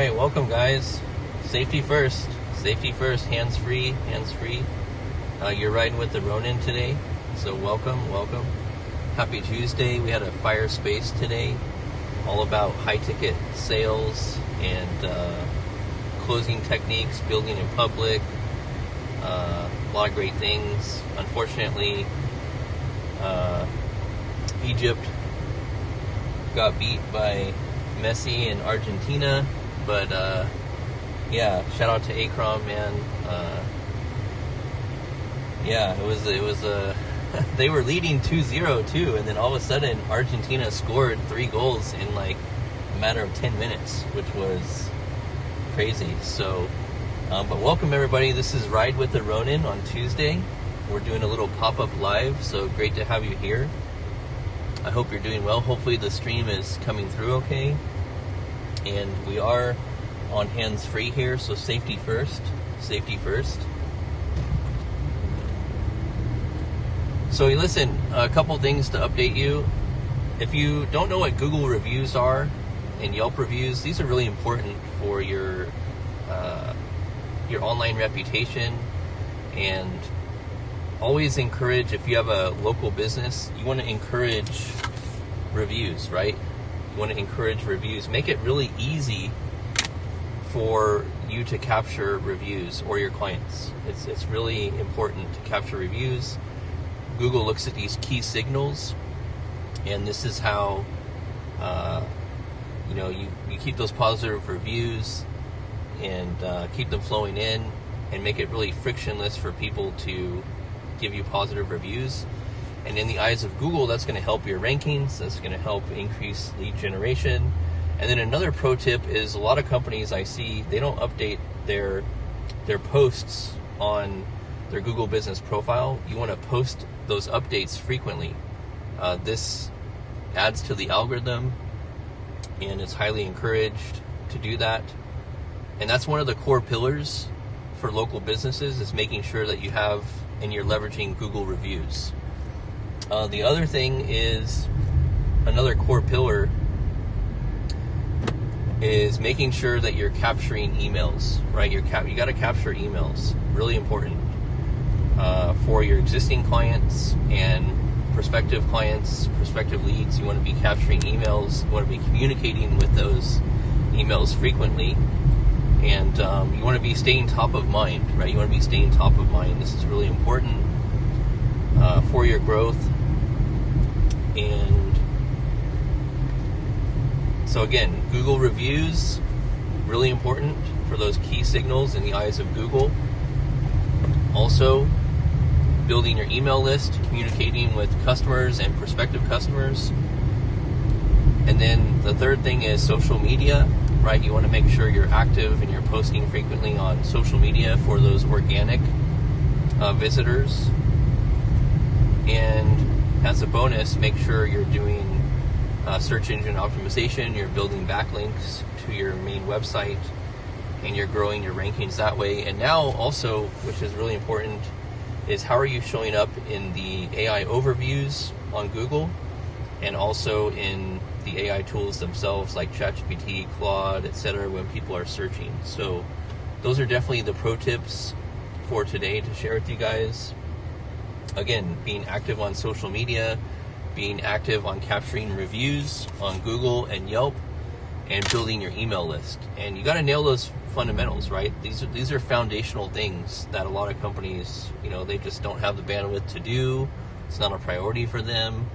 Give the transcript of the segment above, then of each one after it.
right, welcome guys. Safety first, hands-free. You're riding with the Ronin today, so welcome. Happy Tuesday. We had a fire space today, all about high-ticket sales and closing techniques, building in public, a lot of great things. Unfortunately, Egypt got beat by Messi in Argentina, but yeah, shout out to Akram, man. Yeah, it was they were leading 2-0 too, and then all of a sudden Argentina scored 3 goals in like a matter of 10 minutes, which was crazy. So but welcome everybody. This is Ride with the Ronin on Tuesday. We're doing a little pop-up live, so great to have you here. I hope you're doing well. Hopefully the stream is coming through okay. And we are on hands-free here, so safety first. So listen, a couple things to update you. If you don't know what Google reviews are and Yelp reviews, these are really important for your online reputation. And always encourage, if you have a local business, you want to encourage reviews, right? You want to encourage reviews. Make it really easy for you to capture reviews, or your clients. It's really important to capture reviews. Google looks at these key signals, and this is how you keep those positive reviews and keep them flowing in, and make it really frictionless for people to give you positive reviews. And in the eyes of Google, that's going to help your rankings. That's going to help increase lead generation. And then another pro tip is, a lot of companies I see, they don't update their posts on their Google business profile. You want to post those updates frequently. This adds to the algorithm, and it's highly encouraged to do that. And that's one of the core pillars for local businesses, is making sure that you have and you're leveraging Google reviews. The other thing is, another core pillar is making sure that you're capturing emails, right? You got to capture emails. Really important for your existing clients and prospective clients, prospective leads. You want to be capturing emails. You want to be communicating with those emails frequently. And you want to be staying top of mind, right? You want to be staying top of mind. This is really important for your growth. And so again, Google reviews, really important for those key signals in the eyes of Google. Also, building your email list, communicating with customers and prospective customers. And then the third thing is social media, right? You want to make sure you're active and you're posting frequently on social media for those organic visitors. And as a bonus, make sure you're doing search engine optimization, you're building backlinks to your main website, and you're growing your rankings that way. And now also, which is really important, is how are you showing up in the AI overviews on Google, and also in the AI tools themselves like ChatGPT, Claude, etc., when people are searching. So those are definitely the pro tips for today to share with you guys. Again, being active on social media, being active on capturing reviews on Google and Yelp, and building your email list. And you got to nail those fundamentals, right? These are foundational things that a lot of companies, they just don't have the bandwidth to do. It's not a priority for them.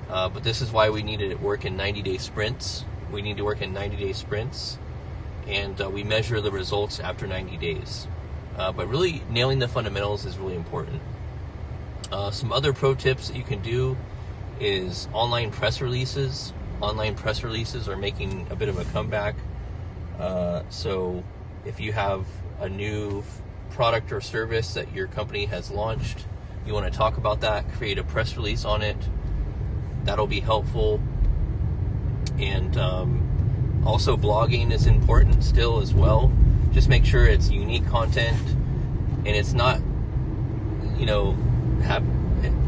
But this is why we need to work in 90-day sprints. We need to work in 90-day sprints, and we measure the results after 90 days. But really nailing the fundamentals is really important. Some other pro tips that you can do is online press releases. Online press releases are making a bit of a comeback. So if you have a new product or service that your company has launched, you want to talk about that, create a press release on it. That'll be helpful. And also blogging is important still as well. Just make sure it's unique content, and it's not,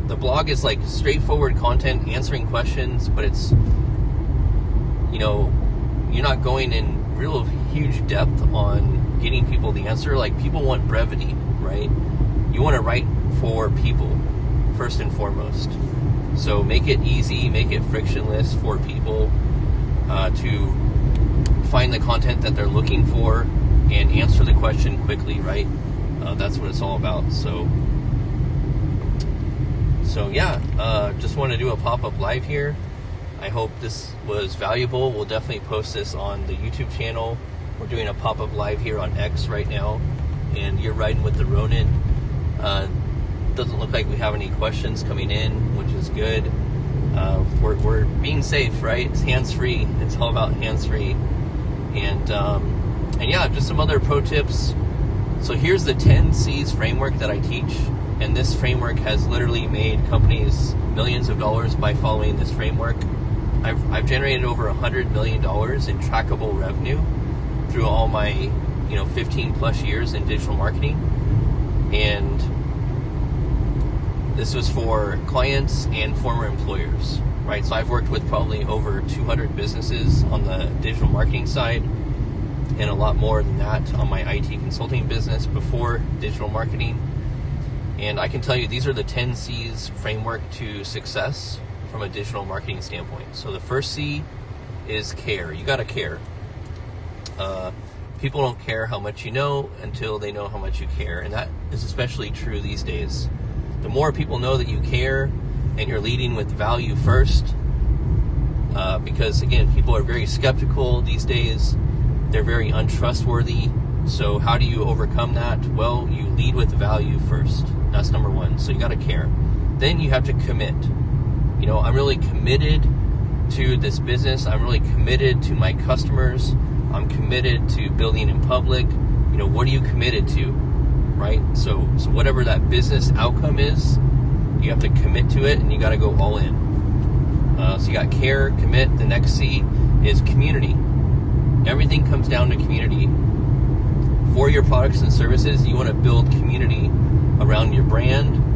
the blog is like straightforward content, answering questions, but it's, you're not going and real huge depth on getting people the answer. Like, people want brevity, right? You want to write for people first and foremost. So make it easy, make it frictionless for people to find the content that they're looking for and answer the question quickly, right? That's what it's all about. So yeah, just want to do a pop-up live here. I hope this was valuable. We'll definitely post this on the YouTube channel. We're doing a pop-up live here on X right now, and you're riding with the Ronin. Doesn't look like we have any questions coming in, which is good. We're being safe, right? It's hands-free. It's all about hands-free. And yeah, just some other pro tips. So here's the 10 C's framework that I teach. And this framework has literally made companies millions of dollars by following this framework. I've generated over $100 million in trackable revenue through all my 15 plus years in digital marketing. And this was for clients and former employers, right? So I've worked with probably over 200 businesses on the digital marketing side, and a lot more than that on my IT consulting business before digital marketing. And I can tell you, these are the 10 C's framework to success from a digital marketing standpoint. So the first C is care. You got to care. People don't care how much you know until they know how much you care. And that is especially true these days. The more people know that you care and you're leading with value first, because again, people are very skeptical these days. They're very untrustworthy. So how do you overcome that? Well, you lead with value first. That's number one. So you got to care. Then you have to commit. I'm really committed to this business. I'm really committed to my customers. I'm committed to building in public. What are you committed to, right? So whatever that business outcome is, you have to commit to it, and you got to go all in. So you got care, commit. The next C is community. Everything comes down to community. For your products and services, you want to build community around your brand,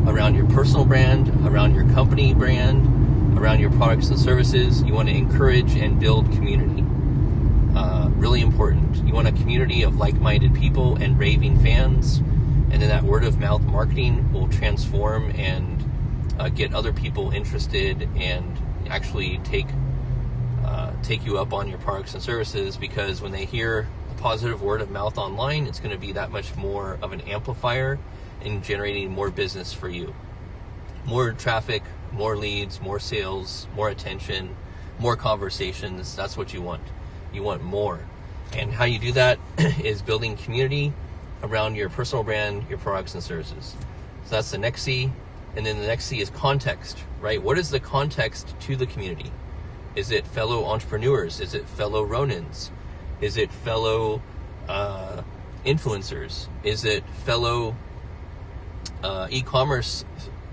around your personal brand, around your company brand, around your products and services. You want to encourage and build community. Really important. You want a community of like-minded people and raving fans, and then that word-of-mouth marketing will transform and get other people interested and actually take you up on your products and services, because when they hear positive word of mouth online, it's going to be that much more of an amplifier in generating more business for you. More traffic, more leads, more sales, more attention, more conversations. That's what you want. You want more. And how you do that is building community around your personal brand, your products and services. So that's the next C. And then the next C is context, right? What is the context to the community? Is it fellow entrepreneurs? Is it fellow Ronins? Is it fellow influencers? Is it fellow e-commerce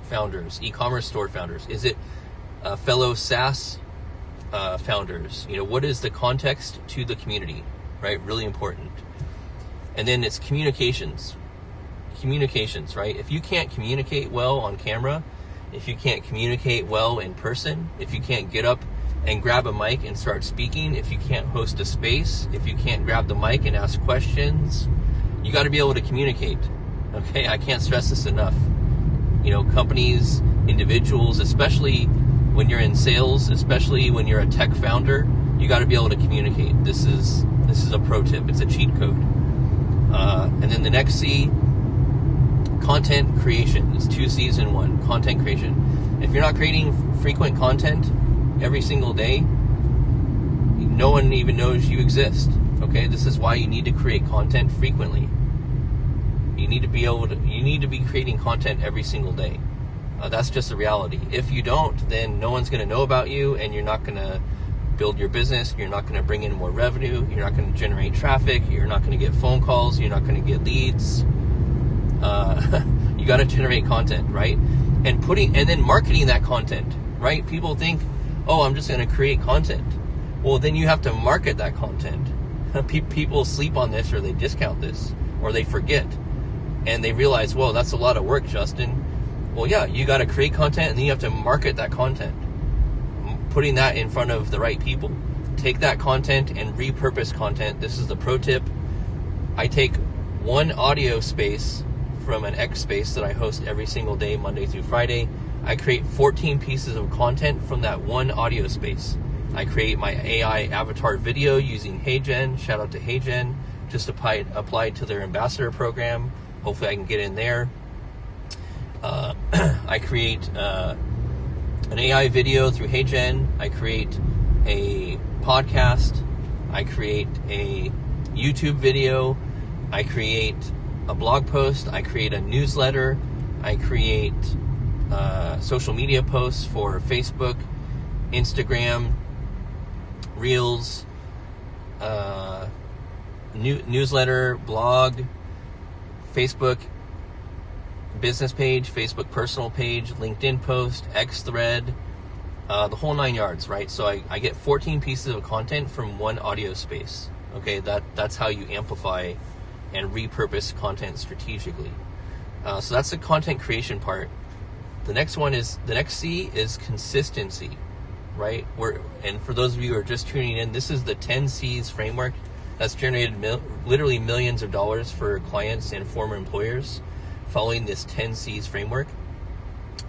founders, e-commerce store founders? Is it fellow SaaS founders? What is the context to the community, right? Really important. And then it's communications. Communications, right? If you can't communicate well on camera, if you can't communicate well in person, if you can't get up and grab a mic and start speaking, if you can't host a space, if you can't grab the mic and ask questions, you got to be able to communicate. Okay, I can't stress this enough. Companies, individuals, especially when you're in sales, especially when you're a tech founder, you got to be able to communicate. This is a pro tip. It's a cheat code. And then the next C, content creation. It's 2 C's in 1. Content creation. If you're not creating frequent content every single day, no one even knows you exist. Okay, this is why you need to create content frequently. You need to be creating content every single day. That's just the reality. If you don't, then no one's going to know about you, and you're not going to build your business. You're not going to bring in more revenue. You're not going to generate traffic. You're not going to get phone calls. You're not going to get leads. You got to generate content, right? And then marketing that content, right? People think, oh, I'm just going to create content. Well, then you have to market that content. People sleep on this, or they discount this, or they forget. And they realize, whoa, that's a lot of work, Justin. Well, yeah, you got to create content, and then you have to market that content. Putting that in front of the right people, take that content and repurpose content. This is the pro tip. I take one audio space from an X space that I host every single day, Monday through Friday. I create 14 pieces of content from that one audio space. I create my AI avatar video using HeyGen. Shout out to HeyGen. Just applied to their ambassador program. Hopefully I can get in there. I create an AI video through HeyGen. I create a podcast. I create a YouTube video. I create a blog post. I create a newsletter. I create social media posts for Facebook, Instagram, Reels, newsletter, blog, Facebook business page, Facebook personal page, LinkedIn post, X thread, the whole 9 yards, right? So I get 14 pieces of content from one audio space. Okay, that's how you amplify and repurpose content strategically. So that's the content creation part. The next C is consistency, right? And for those of you who are just tuning in, this is the 10 C's framework that's generated literally millions of dollars for clients and former employers following this 10 C's framework.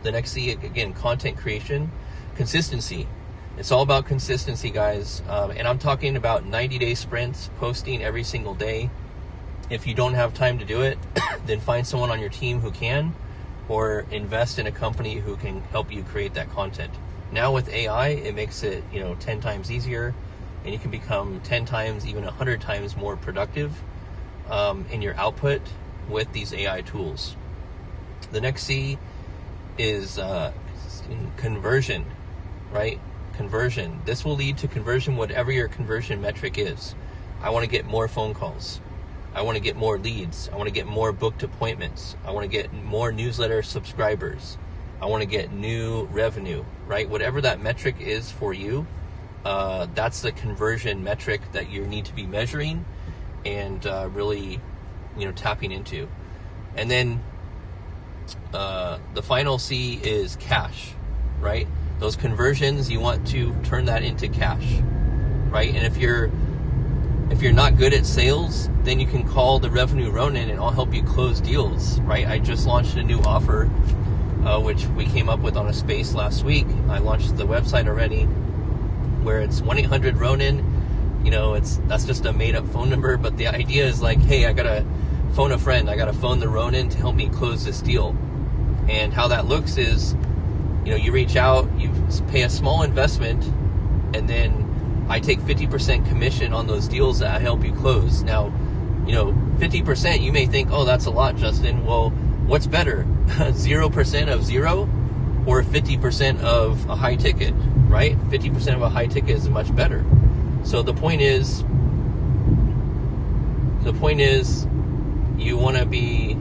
The next C, again, content creation, consistency. It's all about consistency, guys. And I'm talking about 90-day sprints, posting every single day. If you don't have time to do it, then find someone on your team who can, or invest in a company who can help you create that content. Now with AI, it makes it 10 times easier, and you can become 10 times, even 100 times more productive in your output with these AI tools. The next C is conversion, right? Conversion. This will lead to conversion, whatever your conversion metric is. I want to get more phone calls. I want to get more leads. I want to get more booked appointments. I want to get more newsletter subscribers. I want to get new revenue, right? Whatever that metric is for you, that's the conversion metric that you need to be measuring and really, tapping into. And then the final C is cash, right? Those conversions, you want to turn that into cash, right? And if you're not good at sales, then you can call the Revenue Ronin and I'll help you close deals, right? I just launched a new offer, which we came up with on a space last week. I launched the website already, where it's 1-800-RONIN. That's just a made up phone number, but the idea is like, hey, I gotta phone a friend. I gotta phone the Ronin to help me close this deal. And how that looks is, you reach out, you pay a small investment, and then I take 50% commission on those deals that I help you close. Now, 50%, you may think, oh, that's a lot, Justin. Well, what's better, 0% of zero or 50% of a high ticket, right? 50% of a high ticket is much better. So the point is you want to be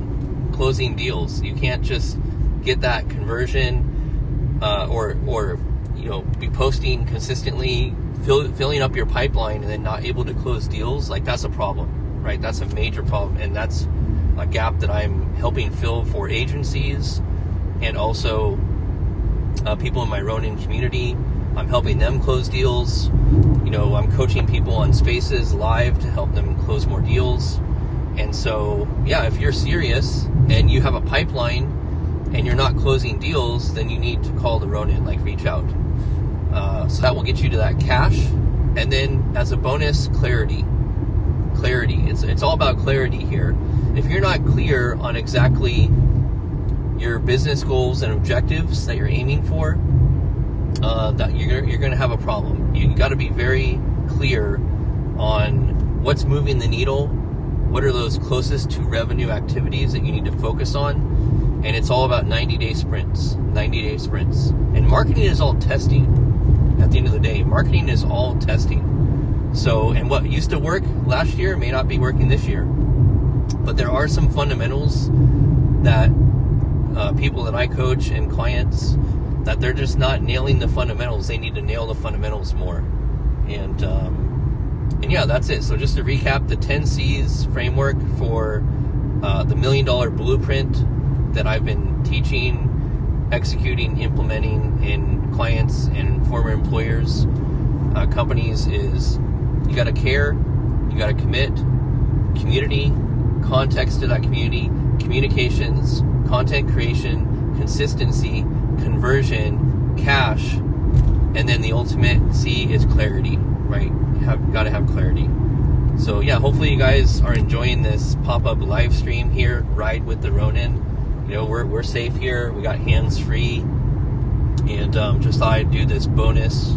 closing deals. You can't just get that conversion or be posting consistently, filling up your pipeline and then not able to close deals. Like, that's a problem, right? That's a major problem, and that's a gap that I'm helping fill for agencies and also people in my Ronin community. I'm helping them close deals. I'm coaching people on Spaces live to help them close more deals. And so, yeah, if you're serious and you have a pipeline and you're not closing deals, then you need to call the Ronin, reach out. So that will get you to that cash. And then as a bonus, clarity. It's all about clarity here. If you're not clear on exactly your business goals and objectives that you're aiming for, that you're going to have a problem. You got to be very clear on what's moving the needle, what are those closest to revenue activities that you need to focus on, and it's all about 90-day sprints. And marketing is all testing. At the end of the day, marketing is all testing. So, and what used to work last year may not be working this year. But there are some fundamentals that people that I coach and clients, that they're just not nailing the fundamentals. They need to nail the fundamentals more. And yeah, that's it. So just to recap, the 10 C's framework for the $1 Million Blueprint that I've been teaching, executing, implementing in clients and former employers. companies is you got to care, you got to commit, community, context to that community, communications, content creation, consistency, conversion, cash, and then the ultimate C is clarity, right? You got to have clarity. So yeah, hopefully you guys are enjoying this pop-up live stream here, Ride with the Ronin. You know, we're safe here. We got hands-free, and just thought I'd do this bonus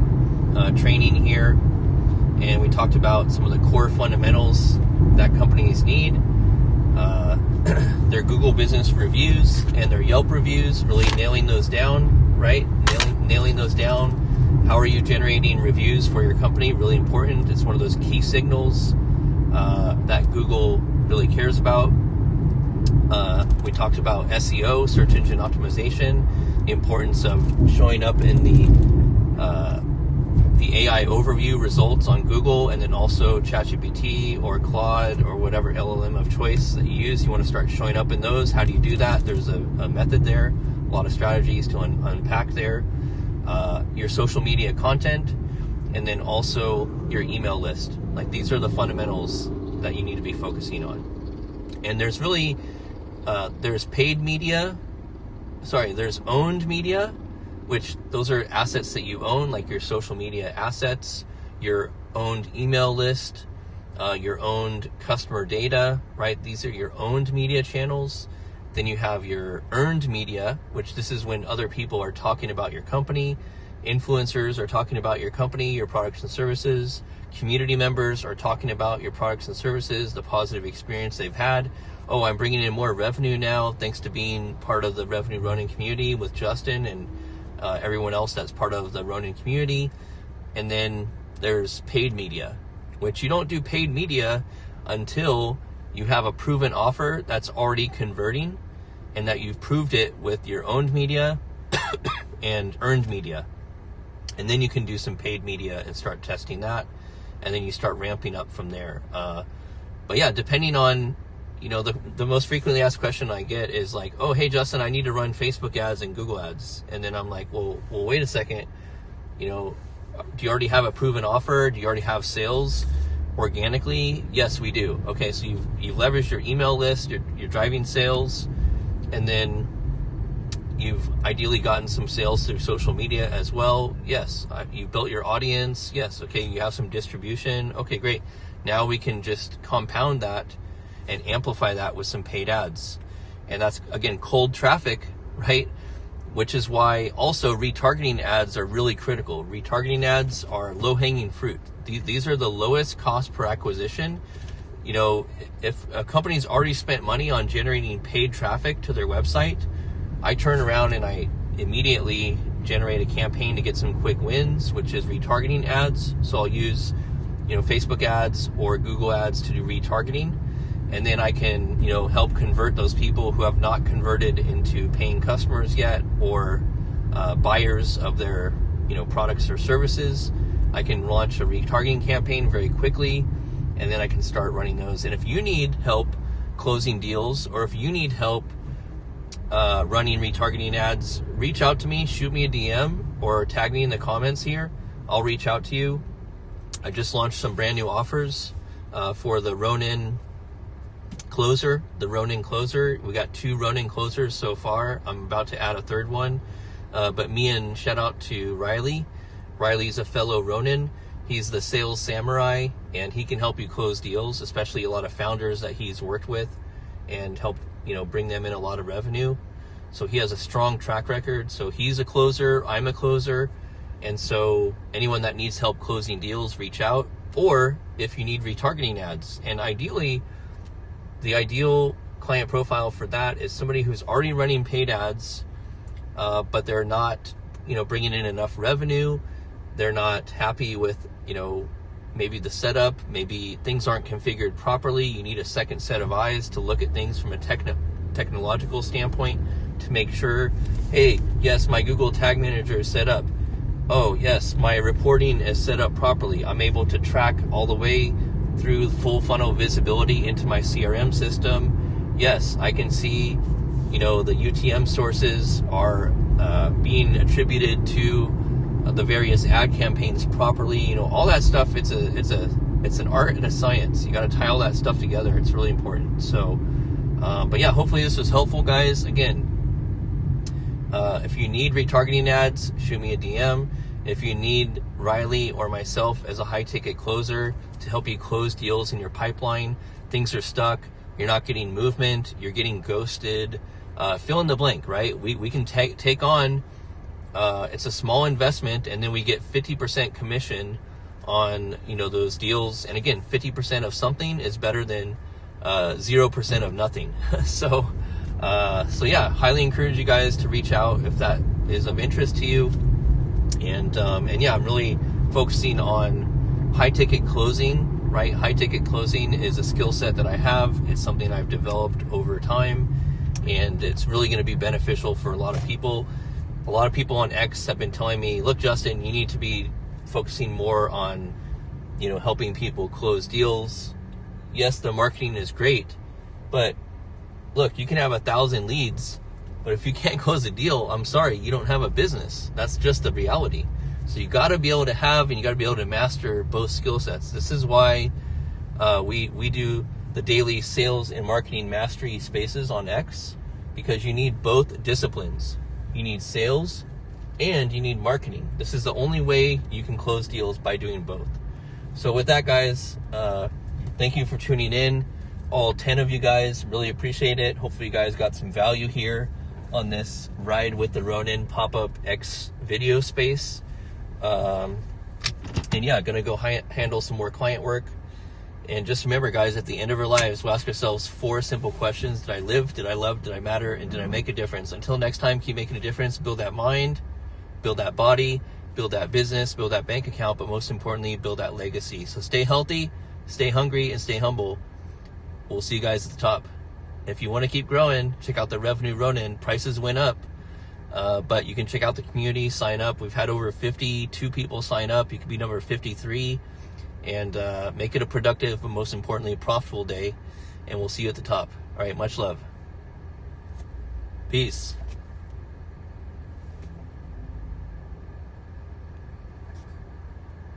training here. And we talked about some of the core fundamentals that companies need. Their Google business reviews and their Yelp reviews, really nailing those down, right? Nailing those down. How are you generating reviews for your company? Really important. It's one of those key signals that Google really cares about. We talked about SEO, search engine optimization, the importance of showing up in the AI overview results on Google, and then also ChatGPT or Claude or whatever LLM of choice that you use. You want to start showing up in those. How do you do that? There's a method there, a lot of strategies to unpack there. Your social media content, and then also your email list. Like, these are the fundamentals that you need to be focusing on. And there's really, there's paid media, there's owned media, which those are assets that you own, like your social media assets, your owned email list, your owned customer data, right? These are your owned media channels. Then you have your earned media, which this is when other people are talking about your company. Influencers are talking about your company, your products and services. Community members are talking about your products and services, the positive experience they've had. Oh, I'm bringing in more revenue now thanks to being part of the Revenue Ronin community with Justin and everyone else that's part of the Ronin community. And then there's paid media, which you don't do paid media until you have a proven offer that's already converting and that you've proved it with your owned media and earned media. And then you can do some paid media and start testing that. And then you start ramping up from there. But yeah, depending on, you know, the most frequently asked question I get is like, oh, hey, Justin, I need to run Facebook ads and Google ads. And then I'm like, well, wait a second. You know, do you already have a proven offer? Do you already have sales organically? Yes, we do. Okay, so you've leveraged your email list, you're driving sales, and then you've ideally gotten some sales through social media as well. Yes, you built your audience. Yes, okay, you have some distribution. Okay, great. Now we can just compound that and amplify that with some paid ads. And that's, again, cold traffic, right? Which is why also retargeting ads are really critical. Retargeting ads are low-hanging fruit. These are the lowest cost per acquisition. You know, if a company's already spent money on generating paid traffic to their website, I turn around and I immediately generate a campaign to get some quick wins, which is retargeting ads. So I'll use, you know, Facebook ads or Google ads to do retargeting. And then I can, you know, help convert those people who have not converted into paying customers yet, or buyers of their, you know, products or services. I can launch a retargeting campaign very quickly, and then I can start running those. And if you need help closing deals, or if you need help running retargeting ads, reach out to me, shoot me a DM, or tag me in the comments here. I'll reach out to you. I just launched some brand new offers for the Ronin closer, the Ronin closer. We got 2 Ronin closers so far. I'm about to add a 3rd one. But shout out to Riley. Riley's a fellow Ronin. He's the sales samurai, and he can help you close deals, especially a lot of founders that he's worked with, and help, you know, bring them in a lot of revenue. So he has a strong track record. So he's a closer, I'm a closer. And so anyone that needs help closing deals, reach out. Or if you need retargeting ads, and ideally, the ideal client profile for that is somebody who's already running paid ads, but they're not, you know, bringing in enough revenue. They're not happy with, you know, maybe the setup, maybe things aren't configured properly. You need a second set of eyes to look at things from a technological standpoint to make sure, hey, yes, my Google Tag Manager is set up. Oh, yes, my reporting is set up properly. I'm able to track all the way through full funnel visibility into my CRM system. Yes, I can see, you know, the UTM sources are being attributed to the various ad campaigns properly. You know, all that stuff. It's an art and a science. You got to tie all that stuff together. It's really important. So, but yeah, hopefully this was helpful, guys. Again, if you need retargeting ads, shoot me a DM. If you need Riley or myself as a high-ticket closer to help you close deals in your pipeline, things are stuck, you're not getting movement, you're getting ghosted, fill in the blank, right? We can take on, it's a small investment, and then we get 50% commission on, you know, those deals. And again, 50% of something is better than 0% of nothing. So yeah, highly encourage you guys to reach out if that is of interest to you. And yeah, I'm really focusing on high ticket closing, right? High ticket closing is a skill set that I have. It's something I've developed over time, and it's really going to be beneficial for a lot of people. A lot of people on X have been telling me, look, Justin, you need to be focusing more on, you know, helping people close deals. Yes, the marketing is great, but look, you can have 1,000 leads, but if you can't close a deal, I'm sorry, you don't have a business. That's just the reality. So you got to be able to have, and you got to be able to master both skill sets. This is why we do the daily sales and marketing mastery spaces on X, because you need both disciplines. You need sales and you need marketing. This is the only way you can close deals, by doing both. So with that, guys, thank you for tuning in. All 10 of you guys, really appreciate it. Hopefully you guys got some value here on this Ride with the Ronin pop-up X video space. And yeah, gonna go handle some more client work. And just remember, guys, at the end of our lives, we'll ask ourselves 4 simple questions. Did I live? Did I love? Did I matter? And did I make a difference? Until next time, keep making a difference. Build that mind, build that body, build that business, build that bank account, but most importantly, build that legacy. So stay healthy, stay hungry, and stay humble. We'll see you guys at the top. If you want to keep growing, check out the Revenue Ronin. Prices went up, but you can check out the community, sign up. We've had over 52 people sign up. You could be number 53, and make it a productive, but most importantly, profitable day. And we'll see you at the top. All right, much love. Peace.